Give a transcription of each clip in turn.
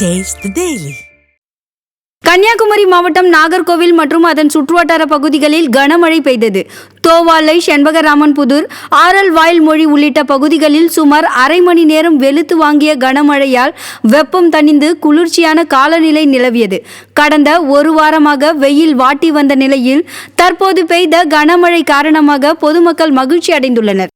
Taste the Daily. Kanyakumari மாவட்டம் நாகர்கோவில் மற்றும் அதன் சுற்றுவட்டார பகுதிகளில் கனமழை பெய்தது. தோவாலை, செண்பகராமன்புதூர், ஆரல் வாயில்மொழி உள்ளிட்ட பகுதிகளில் சுமார் அரை மணி நேரம் வெளுத்து வாங்கிய கனமழையால் வெப்பம் தணிந்து குளிர்ச்சியான காலநிலை நிலவியது. கடந்த ஒரு வாரமாக வெயில் வாட்டி வந்த நிலையில் தற்போது பெய்த கனமழை காரணமாக பொதுமக்கள் மகிழ்ச்சி அடைந்துள்ளனர்.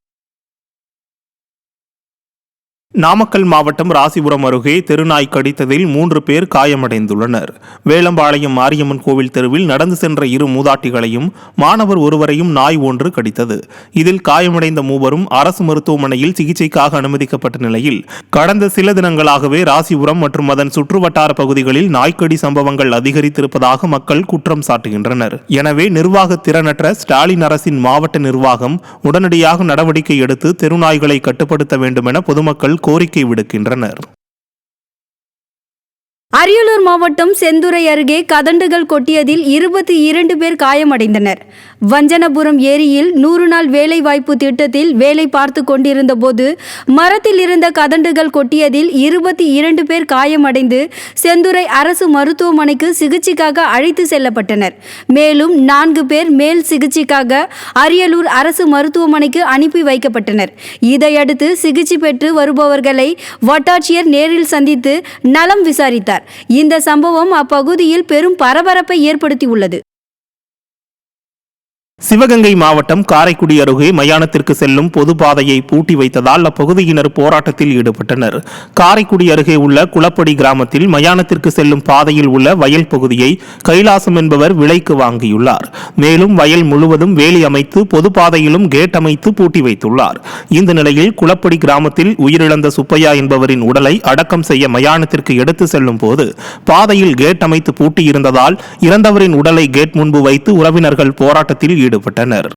நாமக்கல் மாவட்டம் ராசிபுரம் அருகே தெருநாய் கடித்ததில் 3 பேர் காயமடைந்துள்ளனர். வேளம்பாளையம் மாரியம்மன் கோவில் தெருவில் நடந்து சென்ற 2 மூதாட்டிகளையும் மாணவர் ஒருவரையும் நாய் ஒன்று கடித்தது. இதில் காயமடைந்த மூவரும் அரசு மருத்துவமனையில் சிகிச்சைக்காக அனுமதிக்கப்பட்ட நிலையில் கடந்த சில தினங்களாகவே ராசிபுரம் மற்றும் அதன் சுற்றுவட்டார பகுதிகளில் நாய்க்கடி சம்பவங்கள் அதிகரித்திருப்பதாக மக்கள் குற்றம் சாட்டுகின்றனர். எனவே நிர்வாக திறனற்ற ஸ்டாலின் அரசின் மாவட்ட நிர்வாகம் உடனடியாக நடவடிக்கை எடுத்து தெருநாய்களை கட்டுப்படுத்த வேண்டும் என பொதுமக்கள் கோரிக்கை விடுக்கின்றனர். அரியலூர் மாவட்டம் செந்துறை அருகே கதண்டுகள் கொட்டியதில் 22 பேர் காயமடைந்தனர். வஞ்சனபுரம் ஏரியில் 100 நாள் வேலை வாய்ப்பு திட்டத்தில் வேலை பார்த்து கொண்டிருந்த போது மரத்தில் இருந்த கதண்டுகள் கொட்டியதில் 22 பேர் காயமடைந்து செந்துறை அரசு மருத்துவமனைக்கு சிகிச்சைக்காக அழைத்து செல்லப்பட்டனர். மேலும் 4 பேர் மேல் சிகிச்சைக்காக அரியலூர் அரசு மருத்துவமனைக்கு அனுப்பி வைக்கப்பட்டனர். இதையடுத்து சிகிச்சை பெற்று வருபவர்களை வட்டாட்சியர் நேரில் சந்தித்து நலம் விசாரித்தார். இந்த சம்பவம் அப்பகுதியில் பெரும் பரபரப்பை ஏற்படுத்தியுள்ளது. சிவகங்கை மாவட்டம் காரைக்குடி அருகே மயானத்திற்கு செல்லும் பொது பாதையை பூட்டி வைத்ததால் அப்பகுதியினர் போராட்டத்தில் ஈடுபட்டனர். காரைக்குடி அருகே உள்ள குளப்படி கிராமத்தில் மயானத்திற்கு செல்லும் பாதையில் உள்ள வயல் பகுதியை கைலாசம் என்பவர் விலைக்கு வாங்கியுள்ளார். மேலும் வயல் முழுவதும் வேலி அமைத்து பொது பாதையிலும் கேட் அமைத்து பூட்டி வைத்துள்ளார். இந்த நிலையில் குளப்படி கிராமத்தில் உயிரிழந்த சுப்பையா என்பவரின் உடலை அடக்கம் செய்ய மயானத்திற்கு எடுத்து செல்லும் போது பாதையில் கேட் அமைத்து பூட்டியிருந்ததால் இறந்தவரின் உடலை கேட் முன்பு வைத்து உறவினர்கள் போராட்டத்தில் ஈடுபட்டனர்.